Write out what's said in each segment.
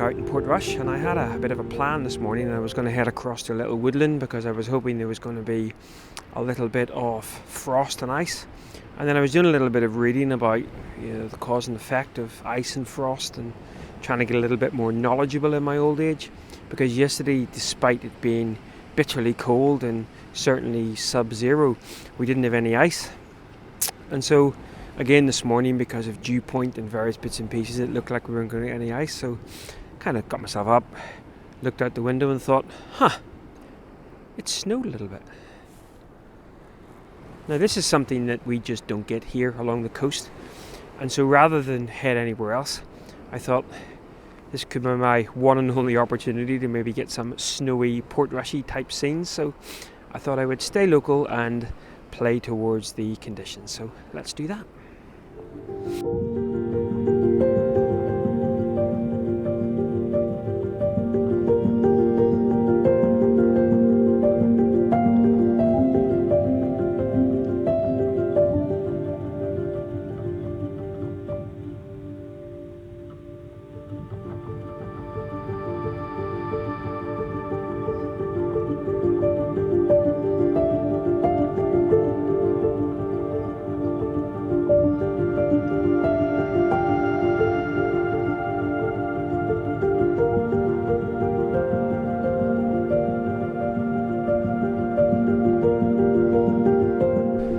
out in Portrush, and I had a bit of a plan this morning. I was going to head across to a little woodland because I was hoping there was going to be a little bit of frost and ice. And then I was doing a little bit of reading about the cause and effect of ice and frost, and trying to get a little bit more knowledgeable in my old age, because yesterday, despite it being bitterly cold and certainly sub-zero, we didn't have any ice. And so again this morning, because of dew point and various bits and pieces, it looked like we weren't going to get any ice. So kind of got myself up, looked out the window and thought, it snowed a little bit. Now this is something that we just don't get here along the coast, and so rather than head anywhere else, I thought this could be my one and only opportunity to maybe get some snowy Portrushy type scenes. So I thought I would stay local and play towards the conditions. So let's do that.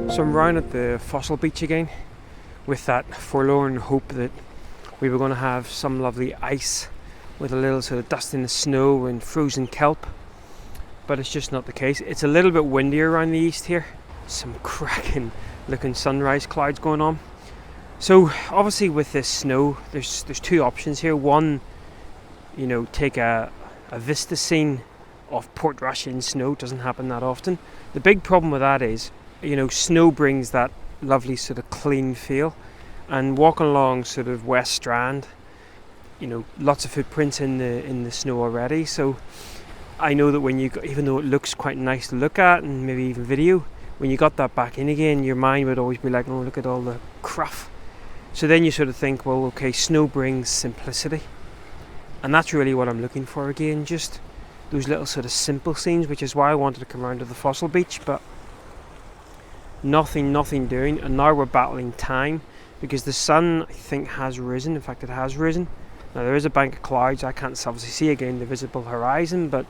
So I'm round at the fossil beach again, with that forlorn hope that we were going to have some lovely ice with a little sort of dust in the snow and frozen kelp, but it's just not the case. It's a little bit windier around the east here, some cracking looking sunrise clouds going on. So obviously with this snow, there's two options here. One, take a vista scene of Portrush in snow. Doesn't happen that often. The big problem with that is, snow brings that lovely sort of clean feel, and walking along sort of West Strand, lots of footprints in the snow already. So I know that when even though it looks quite nice to look at and maybe even video, when you got that back in again, your mind would always be like, oh, look at all the cruff. So then you sort of think, well, okay, snow brings simplicity, and that's really what I'm looking for again, just those little sort of simple scenes, which is why I wanted to come around to the fossil beach, but nothing doing. And now we're battling time, because the sun, I think, has risen. In fact, it has risen. Now there is a bank of clouds. I can't obviously see again the visible horizon, but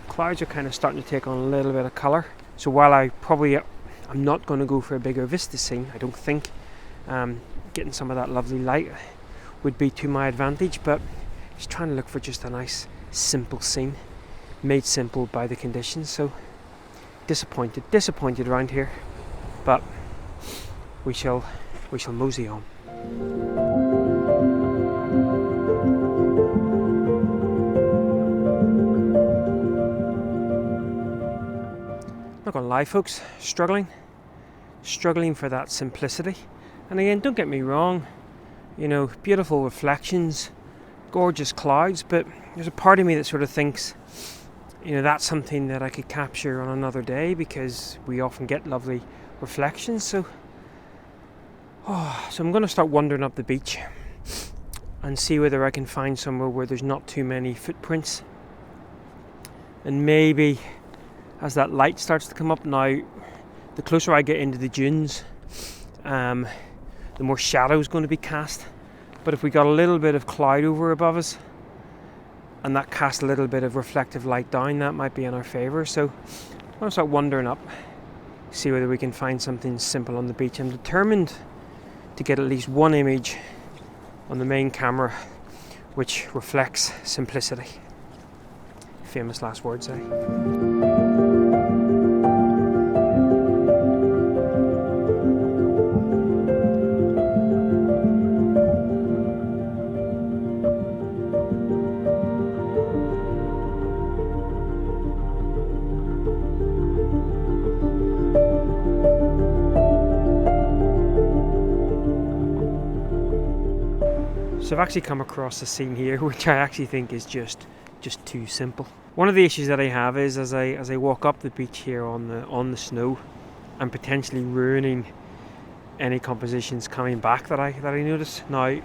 clouds are kind of starting to take on a little bit of colour. So while I'm not going to go for a bigger vista scene, I don't think getting some of that lovely light would be to my advantage, but just trying to look for just a nice simple scene, made simple by the conditions. So disappointed around here, but we shall mosey on. Not gonna lie, folks, struggling for that simplicity. And again, don't get me wrong, beautiful reflections, gorgeous clouds, but there's a part of me that sort of thinks, that's something that I could capture on another day, because we often get lovely reflections. So I'm going to start wandering up the beach and see whether I can find somewhere where there's not too many footprints, and maybe as that light starts to come up now, the closer I get into the dunes, the more shadow is going to be cast. But if we got a little bit of cloud over above us and that casts a little bit of reflective light down, that might be in our favour. So I'm going to start wandering up, see whether we can find something simple on the beach. I'm determined to get at least one image on the main camera which reflects simplicity. Famous last words, eh? So I've actually come across a scene here which I actually think is just too simple. One of the issues that I have is as I walk up the beach here on the snow, I'm potentially ruining any compositions coming back that I notice. Now,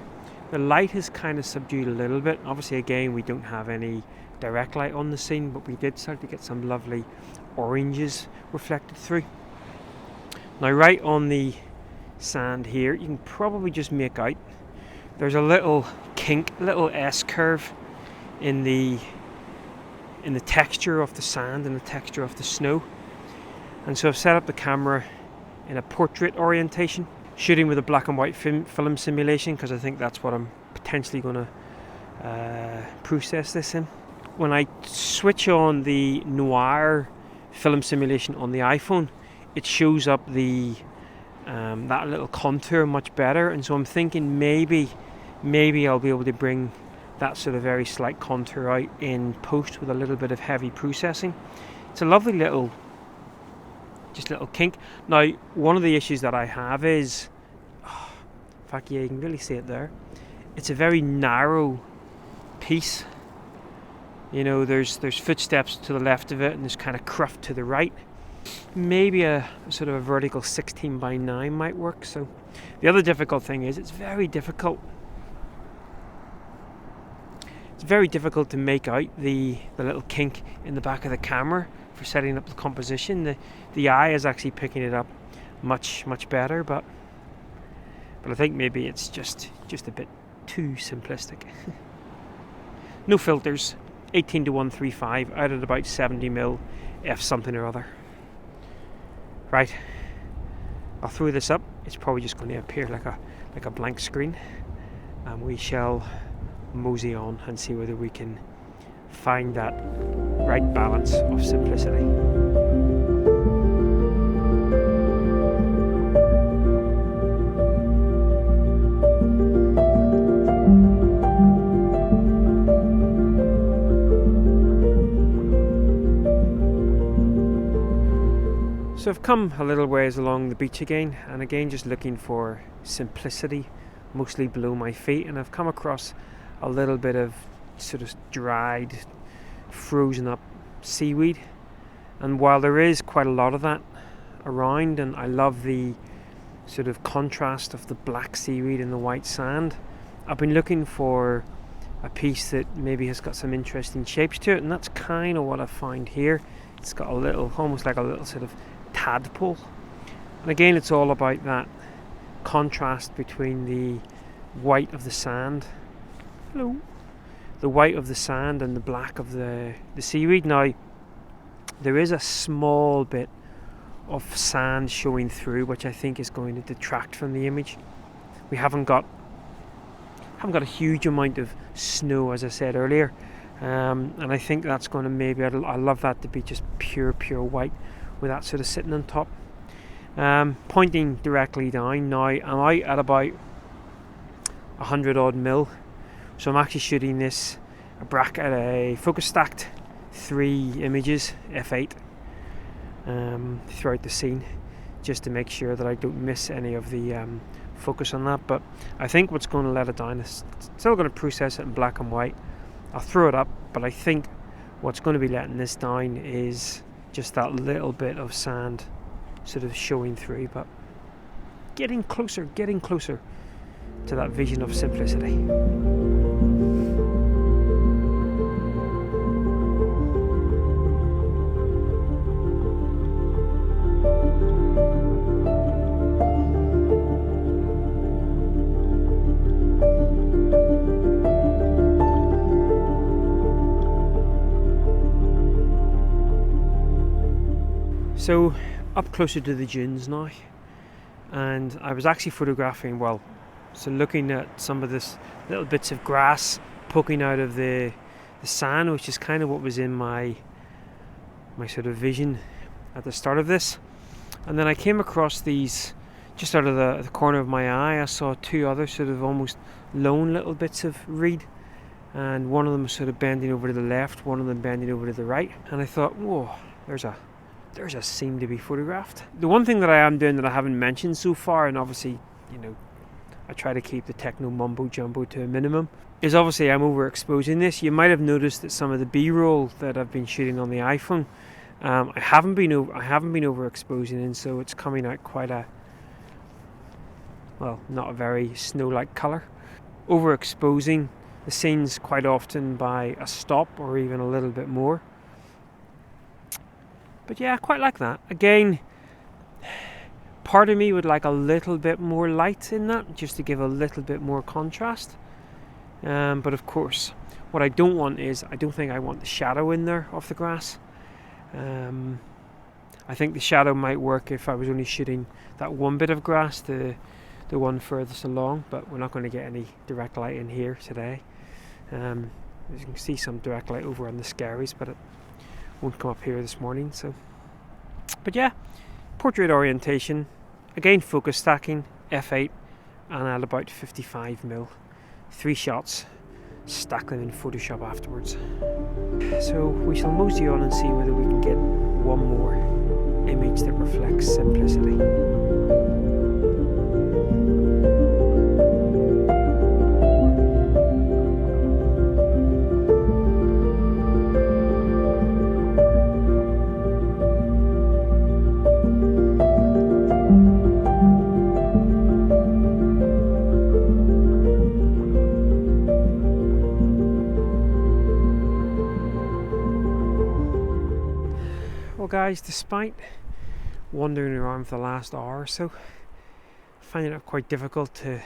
The light has kind of subdued a little bit. Obviously, again, we don't have any direct light on the scene, but we did start to get some lovely oranges reflected through. Now, right on the sand here, you can probably just make out there's a little kink, little S-curve in the texture of the sand and the texture of the snow. And so I've set up the camera in a portrait orientation, shooting with a black and white film simulation, because I think that's what I'm potentially going to process this in. When I switch on the noir film simulation on the iPhone, it shows up the that little contour much better, and so I'm thinking maybe I'll be able to bring that sort of very slight contour out in post with a little bit of heavy processing. It's a lovely little kink. Now, one of the issues that I have is, in fact, yeah, you can really see it there. It's a very narrow piece. You know, there's footsteps to the left of it, and there's kind of cruft to the right. Maybe a sort of a vertical 16:9 might work. So the other difficult thing is it's very difficult to make out the little kink in the back of the camera for setting up the composition. The eye is actually picking it up much better, but I think maybe it's just a bit too simplistic. No filters, 18:135 out at about 70mm f something or other. Right, I'll throw this up. It's probably just going to appear like a blank screen, and we shall mosey on and see whether we can find that right balance of simplicity. So I've come a little ways along the beach again, and again just looking for simplicity, mostly below my feet, and I've come across a little bit of sort of dried, frozen up seaweed. And while there is quite a lot of that around, and I love the sort of contrast of the black seaweed and the white sand, I've been looking for a piece that maybe has got some interesting shapes to it, and that's kind of what I find here. It's got a little, almost like a little sort of tadpole. And again, it's all about that contrast between the white of the sand, the white of the sand and the black of the seaweed. Now, there is a small bit of sand showing through, which I think is going to detract from the image. We haven't got a huge amount of snow, as I said earlier, and I think that's going to maybe, I love that to be just pure white with that sort of sitting on top. Pointing directly down now, I'm out at about 100 odd mil, so I'm actually shooting this at a focus stacked 3 images f8 throughout the scene, just to make sure that I don't miss any of the focus on that. But I think what's going to let it down is still going to process it in black and white. I'll throw it up, but I think what's going to be letting this down is just that little bit of sand sort of showing through, but getting closer to that vision of simplicity. So up closer to the dunes now, and I was actually photographing, looking at some of this little bits of grass poking out of the sand, which is kind of what was in my sort of vision at the start of this. And then I came across these, just out of the corner of my eye, I saw 2 other sort of almost lone little bits of reed, and one of them was sort of bending over to the left, one of them bending over to the right, and I thought, whoa, there's a scene to be photographed. The one thing that I am doing that I haven't mentioned so far, and obviously, I try to keep the techno mumbo jumbo to a minimum, is obviously I'm overexposing this. You might have noticed that some of the B-roll that I've been shooting on the iPhone, I haven't been overexposing, and so it's coming out quite not a very snow-like colour. overexposing the scenes quite often by a stop or even a little bit more. But yeah, I quite like that. Again, part of me would like a little bit more light in that, just to give a little bit more contrast. But of course, what I don't want is, I don't think I want the shadow in there of the grass. I think the shadow might work if I was only shooting that one bit of grass, the one furthest along, but we're not going to get any direct light in here today. As you can see, some direct light over on the scaries, but it won't come up here this morning. So, but yeah, portrait orientation, again focus stacking, f8 and at about 55mm, 3 shots, stack them in Photoshop afterwards. So we shall mosey on and see whether we can get one more image that reflects simplicity. Well guys, despite wandering around for the last hour or so, finding it quite difficult to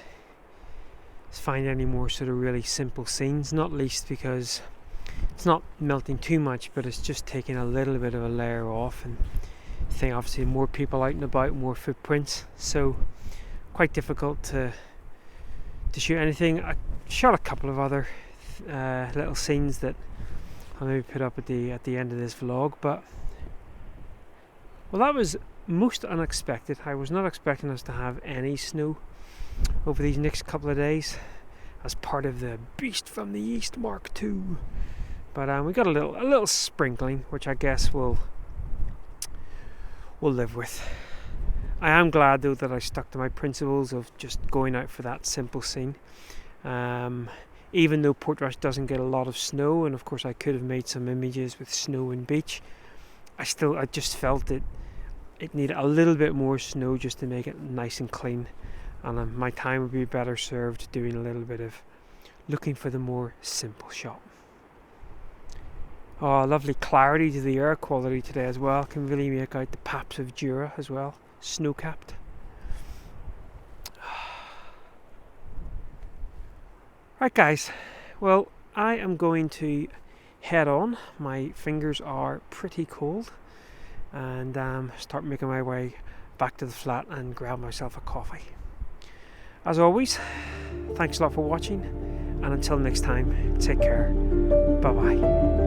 find any more sort of really simple scenes, not least because it's not melting too much, but it's just taking a little bit of a layer off, and I think obviously more people out and about, more footprints, so quite difficult to shoot anything. I shot a couple of other little scenes that I'll maybe put up at the end of this vlog, but well, that was most unexpected. I was not expecting us to have any snow over these next couple of days as part of the Beast from the East Mark II. But we got a little sprinkling, which I guess we'll live with. I am glad though that I stuck to my principles of just going out for that simple scene. Even though Portrush doesn't get a lot of snow, and of course I could have made some images with snow and beach, I just felt it needed a little bit more snow just to make it nice and clean, and my time would be better served doing a little bit of looking for the more simple shot. Oh, lovely clarity to the air quality today as well. Can really make out the paps of Jura as well, snow capped. Right guys, well I am going to head on. My fingers are pretty cold, and start making my way back to the flat and grab myself a coffee. As always, thanks a lot for watching, and until next time, take care. Bye bye.